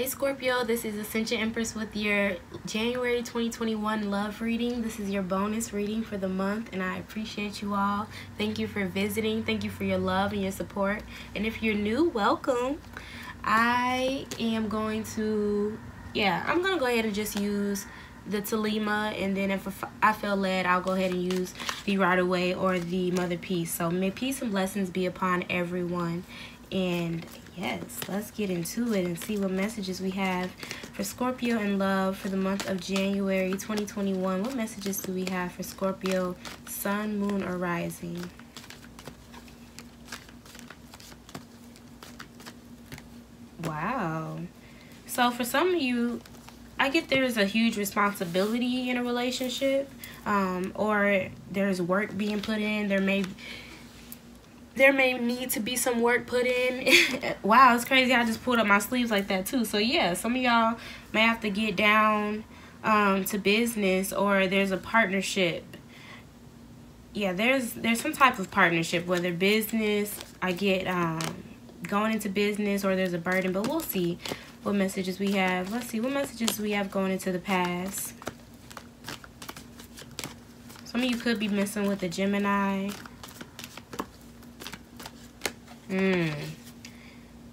Hey Scorpio, this is Ascension Empress with your January 2021 love reading. This is your bonus reading for the month, and I appreciate you all. Thank you for visiting. Thank you for your love and your support. And if you're new, welcome. I am going to, I'm going to go ahead and just use the Talima, and then if I feel led, I'll go ahead and use the Right Away or the Mother Peace. So may peace and blessings be upon everyone. And yes, let's get into it and see what messages we have for Scorpio in love for the month of January 2021. What messages do we have for Scorpio, Sun, Moon, or Rising? Wow. So for some of you, I get there's a huge responsibility in a relationship, or there's work being put in. There may need to be some work put in. Wow, it's crazy. I just pulled up my sleeves like that too. So yeah, some of y'all may have to get down to business, or there's a partnership. Yeah, there's some type of partnership, whether business, I get going into business, or there's a burden, but we'll see what messages we have. Let's see what messages we have going into the past. Some of you could be messing with a Gemini.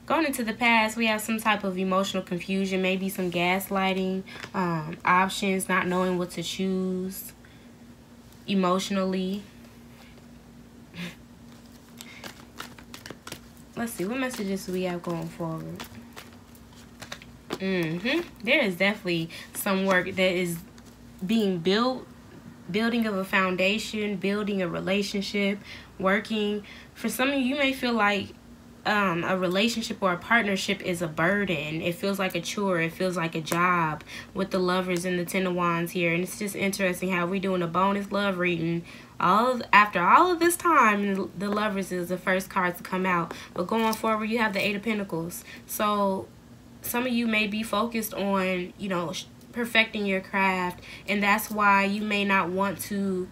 Going into the past, we have some type of emotional confusion, maybe some gaslighting, options, not knowing what to choose emotionally. Let's see, what messages do we have going forward? There is definitely some work that is being built, building of a foundation, building a relationship, working. For some of you, you may feel like a relationship or a partnership is a burden. It feels like a chore. It feels like a job with the Lovers and the Ten of Wands here. And it's just interesting how we're doing a bonus love reading. After all of this time, the Lovers is the first card to come out. But going forward, you have the Eight of Pentacles. So some of you may be focused on, perfecting your craft. And that's why you may not want to,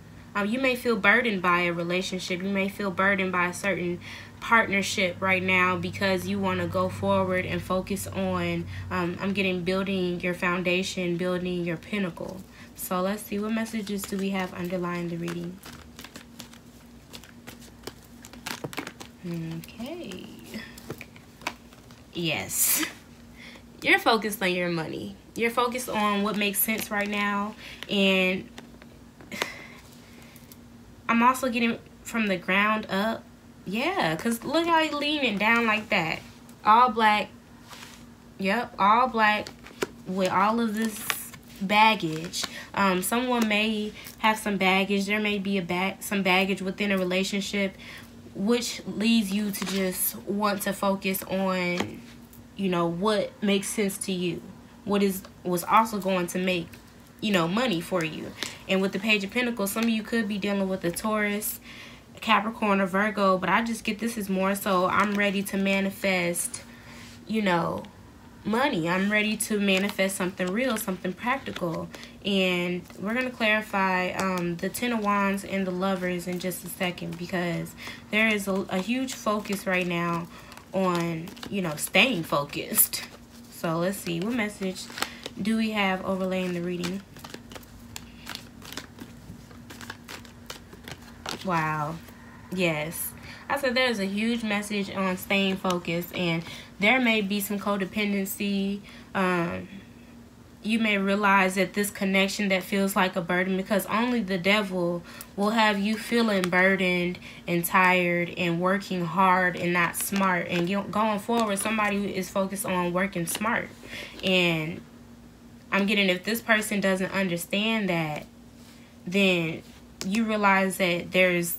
you may feel burdened by a relationship. You may feel burdened by a certain partnership right now because you want to go forward and focus on, building your foundation, building your pinnacle. So let's see, what messages do we have underlying the reading? Okay. Yes. You're focused on your money. You're focused on what makes sense right now. And I'm also getting from the ground up. Yeah, because look how he's leaning down like that. All black. Yep, all black with all of this baggage. Someone may have some baggage. There may be some baggage within a relationship, which leads you to just want to focus on, what makes sense to you. Was also going to make, money for you. And with the Page of Pentacles, some of you could be dealing with a Taurus, Capricorn, or Virgo, but I just get this is more so I'm ready to manifest, money. I'm ready to manifest something real, something practical. And we're going to clarify the Ten of Wands and the Lovers in just a second, because there is a huge focus right now on, staying focused. So let's see, what message do we have overlaying the reading? Wow. Yes. I said there's a huge message on staying focused, and there may be some codependency. You may realize that this connection that feels like a burden, because only the devil will have you feeling burdened and tired and working hard and not smart. And going forward, somebody is focused on working smart. And I'm getting, if this person doesn't understand that, then you realize that there's,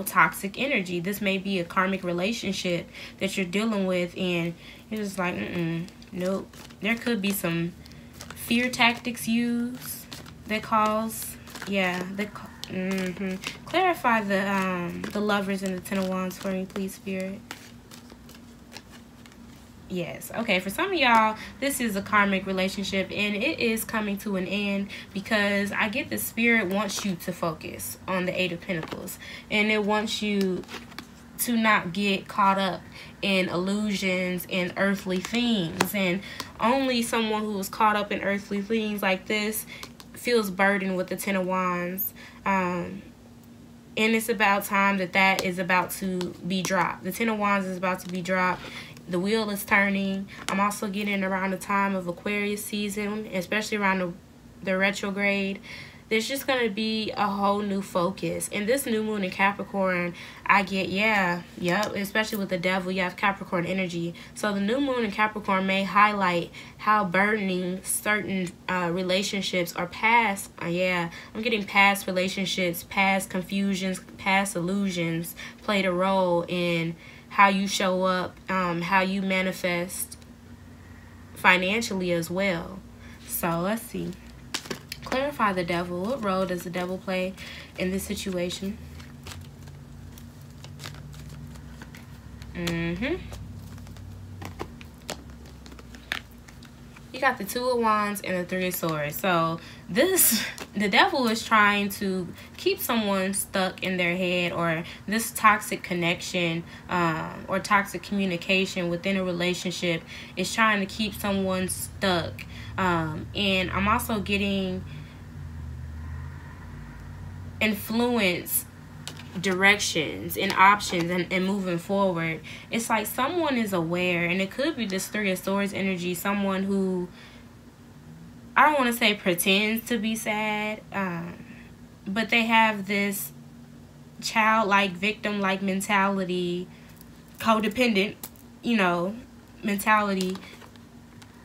toxic energy. This may be a karmic relationship that you're dealing with, and you're just like, nope. There could be some fear tactics used that cause, Clarify the Lovers and the Ten of Wands for me, please, Spirit. Yes. Okay, for some of y'all, this is a karmic relationship, and it is coming to an end, because I get the Spirit wants you to focus on the Eight of Pentacles, and it wants you to not get caught up in illusions and earthly things. And only someone who is caught up in earthly things like this feels burdened with the Ten of Wands. And it's about time that is about to be dropped. The Ten of Wands is about to be dropped. The wheel is turning. I'm also getting around the time of Aquarius season, especially around the retrograde. There's just going to be a whole new focus. And this new moon in Capricorn, I get, especially with the devil, you have Capricorn energy. So the new moon in Capricorn may highlight how burdening certain relationships or past, I'm getting past relationships, past confusions, past illusions played a role in how you show up, how you manifest financially as well. So let's see. Clarify the devil. What role does the devil play in this situation? You got the Two of Wands and the Three of Swords. So the devil is trying to keep someone stuck in their head, or this toxic connection or toxic communication within a relationship is trying to keep someone stuck. And I'm also getting influence, directions and options and moving forward. It's like someone is aware, and it could be this Three of Swords energy, someone who, I don't want to say pretends to be sad, but they have this childlike, victim-like mentality, codependent, mentality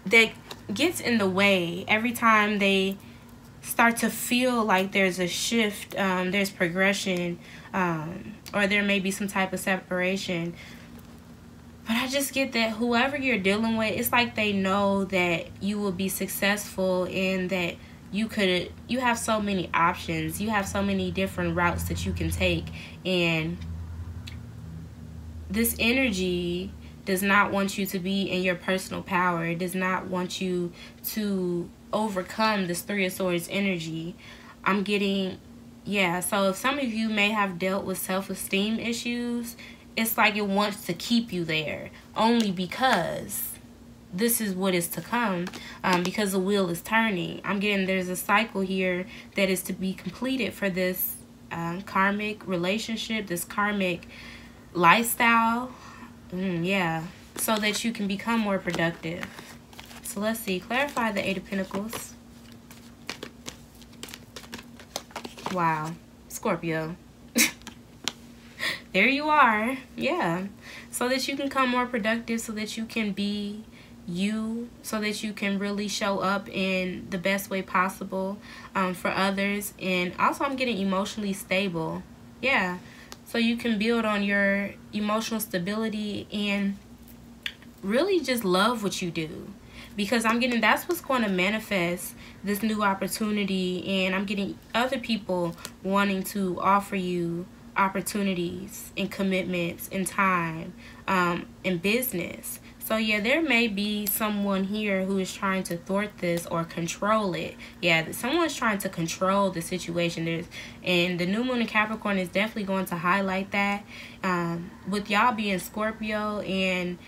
that gets in the way every time they start to feel like there's a shift, there's progression, or there may be some type of separation. But I just get that whoever you're dealing with, it's like they know that you will be successful, and that you have so many options. You have so many different routes that you can take. And this energy does not want you to be in your personal power. It does not want you to overcome this Three of Swords energy. I'm getting, so if some of you may have dealt with self-esteem issues, it's like it wants to keep you there only because this is what is to come, because the wheel is turning. I'm getting there's a cycle here that is to be completed for this karmic relationship, this karmic lifestyle, so that you can become more productive. So let's see. Clarify the Eight of Pentacles. Wow. Scorpio. There you are. Yeah. So that you can become more productive, so that you can be you, so that you can really show up in the best way possible for others. And also I'm getting emotionally stable. Yeah. So you can build on your emotional stability and really just love what you do. Because I'm getting that's what's going to manifest this new opportunity. And I'm getting other people wanting to offer you opportunities and commitments and time and business. So yeah, there may be someone here who is trying to thwart this or control it. Yeah, someone's trying to control the situation. And the new moon in Capricorn is definitely going to highlight that. With y'all being Scorpio and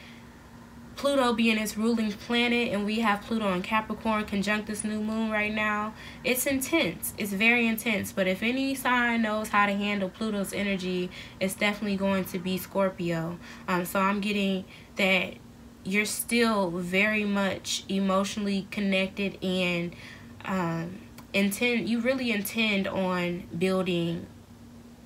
Pluto being its ruling planet, and we have Pluto in Capricorn conjunct this new moon right now, it's intense. It's very intense. But if any sign knows how to handle Pluto's energy, it's definitely going to be Scorpio. So I'm getting that you're still very much emotionally connected, and you really intend on building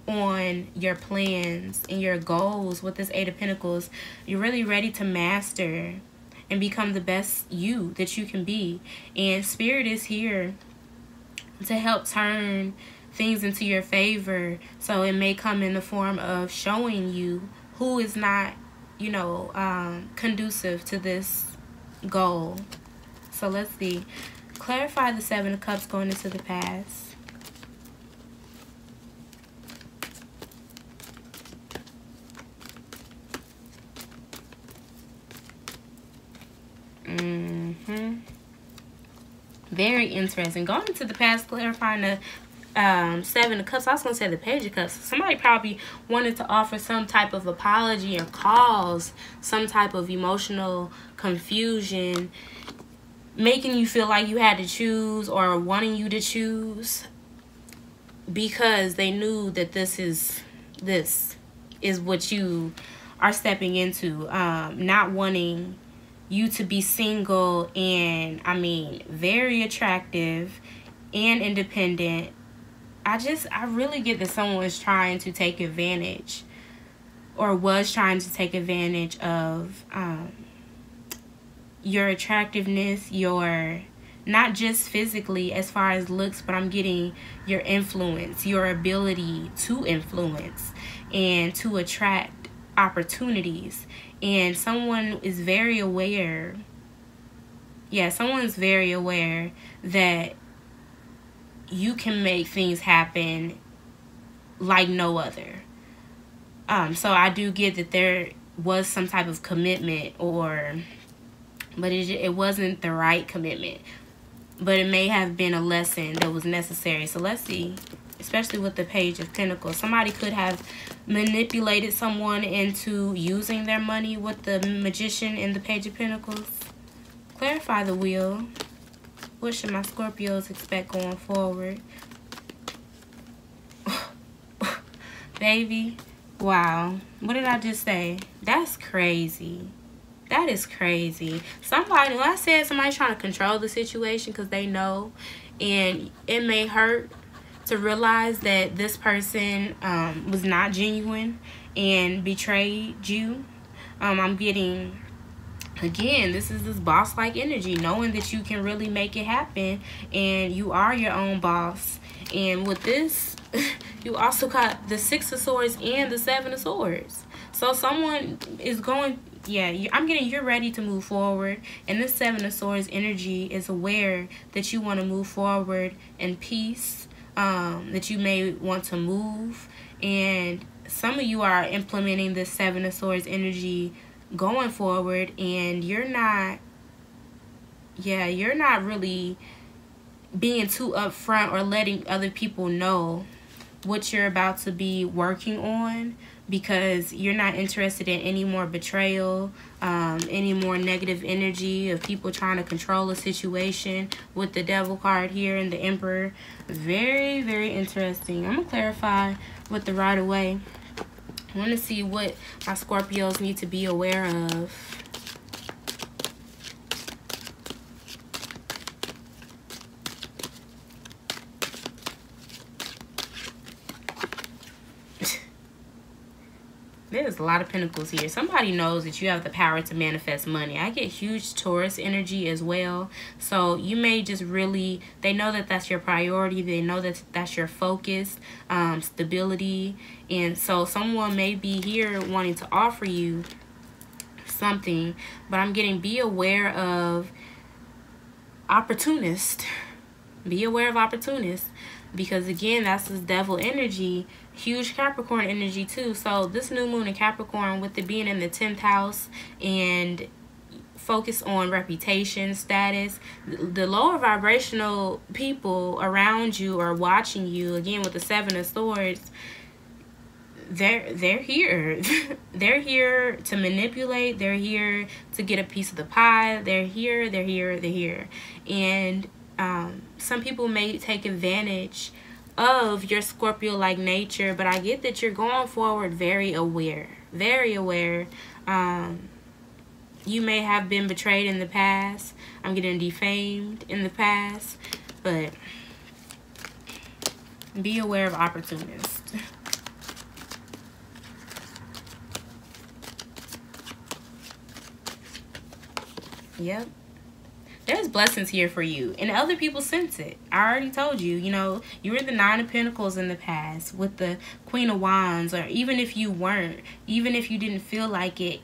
on your plans and your goals with this Eight of Pentacles. You're really ready to master and become the best you that you can be. And Spirit is here to help turn things into your favor. So it may come in the form of showing you who is not, conducive to this goal. So let's see. Clarify the Seven of Cups going into the past. Very interesting. Going into the past, clarifying the Seven of Cups. I was going to say the Page of Cups. Somebody probably wanted to offer some type of apology or cause some type of emotional confusion. making you feel like you had to choose or wanting you to choose, because they knew that this is what you are stepping into. Not wanting you to be single and, I mean, very attractive and independent. I really get that someone is trying to take advantage, or was trying to take advantage of your attractiveness, your, not just physically as far as looks, but I'm getting your influence, your ability to influence and to attract opportunities. And someone is very aware, someone's very aware that you can make things happen like no other. So I do get that there was some type of commitment, but it wasn't the right commitment. But it may have been a lesson that was necessary. So let's see, especially with the Page of Pentacles. Somebody could have manipulated someone into using their money with the Magician and the Page of Pentacles. Clarify the wheel. What should my Scorpios expect going forward? Baby, wow. What did I just say? That's crazy. That is crazy. Somebody, when I said somebody's trying to control the situation because they know, and it may hurt to realize that this person was not genuine and betrayed you. I'm getting, again, this is this boss-like energy, knowing that you can really make it happen and you are your own boss. And with this, you also got the Six of Swords and the Seven of Swords. So someone is going, I'm getting, you're ready to move forward. And this Seven of Swords energy is aware that you want to move forward in peace, that you may want to move. And some of you are implementing this Seven of Swords energy going forward, and you're not really being too upfront or letting other people know what you're about to be working on, because you're not interested in any more betrayal, any more negative energy of people trying to control a situation with the Devil card here and the Emperor. Very, very interesting. I'm going to clarify with the right away. I want to see what my Scorpios need to be aware of. There's a lot of pentacles here. Somebody knows that you have the power to manifest money. I get huge Taurus energy as well. So you may just really, they know that that's your priority. They know that that's your focus, stability. And so someone may be here wanting to offer you something. But I'm getting, be aware of opportunists. Be aware of opportunists. Because again, that's this Devil energy. Huge Capricorn energy too. So this new moon in Capricorn, with it being in the 10th house and focus on reputation, status, the lower vibrational people around you are watching you. Again, with the Seven of Swords, they're here. They're here to manipulate. They're here to get a piece of the pie. They're here. And some people may take advantage of your Scorpio-like nature, but I get that you're going forward very aware. Very aware. You may have been betrayed in the past. I'm getting defamed in the past. But be aware of opportunists. Yep. There's blessings here for you, and other people sense it. I already told you, you know, you were the Nine of Pentacles in the past with the Queen of Wands, or even if you weren't, even if you didn't feel like it,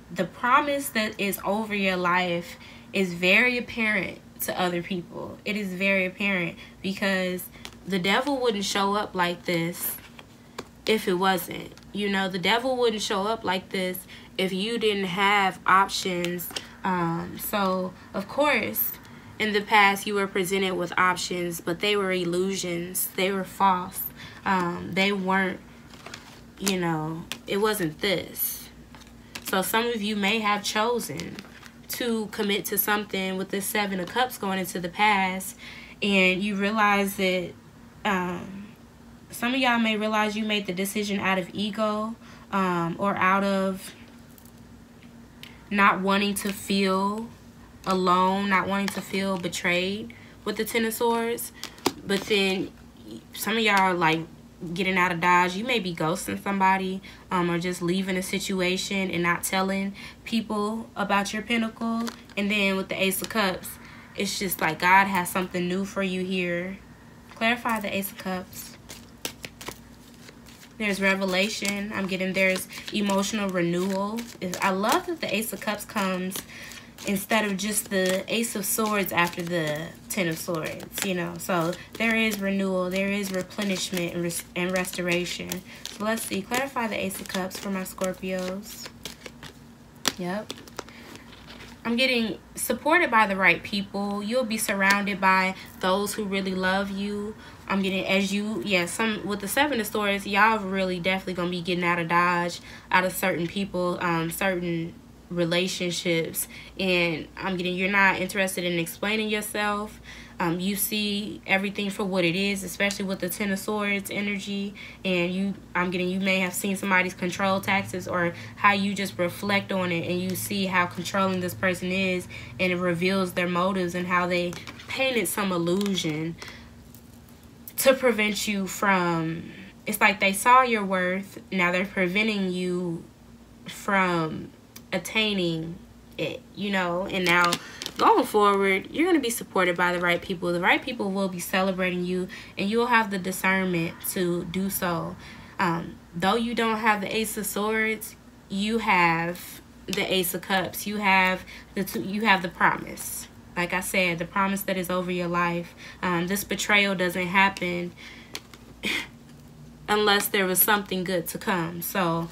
the promise that is over your life is very apparent to other people. It is very apparent, because the Devil wouldn't show up like this if it wasn't. You know, the Devil wouldn't show up like this if you didn't have options. So, of course, in the past, you were presented with options, but they were illusions. They were false. They weren't, you know, it wasn't this. So some of you may have chosen to commit to something with this Seven of Cups going into the past, and you realize that some of y'all may realize you made the decision out of ego, or out of not wanting to feel alone, not wanting to feel betrayed with the Ten of Swords. But then some of y'all are like getting out of Dodge. You may be ghosting somebody, or just leaving a situation and not telling people about your pinnacle. And then with the Ace of Cups, it's just like God has something new for you here. Clarify the Ace of Cups. There's revelation. I'm getting there's emotional renewal. I love that the Ace of Cups comes instead of just the Ace of Swords after the Ten of Swords, you know. So there is renewal, there is replenishment and restoration. So let's see. Clarify the Ace of Cups for my Scorpios. Yep. I'm getting supported by the right people. You'll be surrounded by those who really love you. I'm getting, as you, yeah, some with the Seven of Swords, y'all really definitely gonna be getting out of Dodge, out of certain people, certain relationships. And I'm getting, you're not interested in explaining yourself. You see everything for what it is, especially with the Ten of Swords energy. And I'm getting, you may have seen somebody's control tactics, or how you just reflect on it and you see how controlling this person is, and it reveals their motives and how they painted some illusion to prevent you from, it's like they saw your worth, now they're preventing you from attaining it, you know. And now going forward, you're going to be supported by the right people. The right people will be celebrating you, and you'll have the discernment to do so. Though you don't have the Ace of Swords, you have the Ace of Cups. You have the promise. Like I said, the promise that is over your life. This betrayal doesn't happen unless there was something good to come. So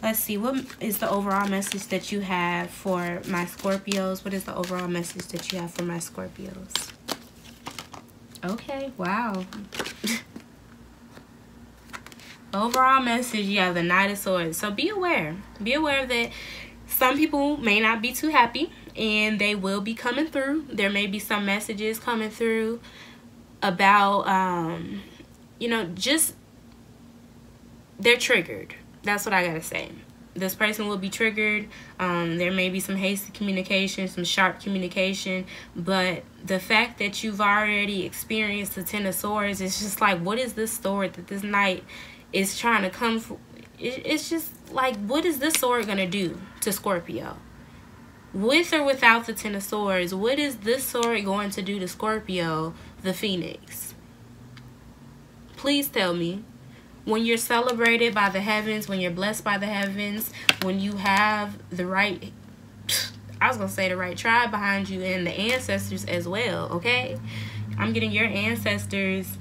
let's see, what is the overall message that you have for my Scorpios? What is the overall message that you have for my Scorpios? Okay, wow. Overall message, you have the Knight of Swords. So be aware. Be aware that some people may not be too happy, and they will be coming through. There may be some messages coming through about, you know, just, they're triggered. That's what I gotta say. This person will be triggered. There may be some hasty communication, some sharp communication, but the fact that you've already experienced the Ten of Swords, it's just like, what is this sword that this knight is trying to come for? It's just like, what is this sword gonna do to Scorpio? With or without the Ten of Swords, what is this sword going to do to Scorpio, the Phoenix? Please tell me. When you're celebrated by the heavens, when you're blessed by the heavens, when you have the right, I was going to say the right tribe behind you, and the ancestors as well, okay? I'm getting your ancestors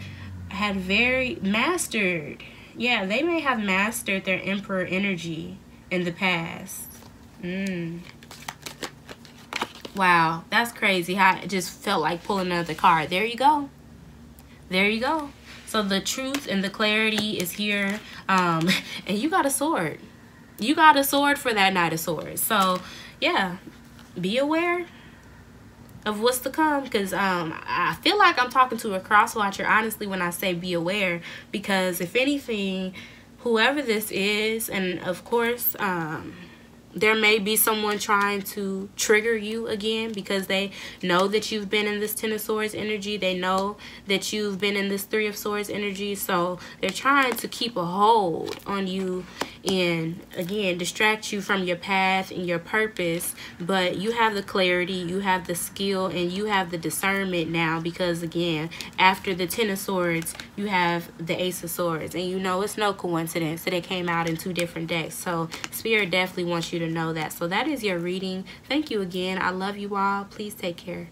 had very mastered. Yeah, they may have mastered their Emperor energy in the past. Wow, that's crazy how it just felt like pulling another card. There you go. There you go. So the truth and the clarity is here. And you got a sword. You got a sword for that Knight of Swords. So, yeah, be aware of what's to come. Because I feel like I'm talking to a cross-watcher, honestly, when I say be aware. Because if anything, whoever this is, and of course, there may be someone trying to trigger you again because they know that you've been in this Ten of Swords energy. They know that you've been in this Three of Swords energy. So they're trying to keep a hold on you and, again, distract you from your path and your purpose. But you have the clarity, you have the skill, and you have the discernment now because, again, after the Ten of Swords, you have the Ace of Swords. And you know it's no coincidence that it came out in 2 different decks. So Spirit definitely wants you to know that. So that is your reading. Thank you again. I love you all. Please take care.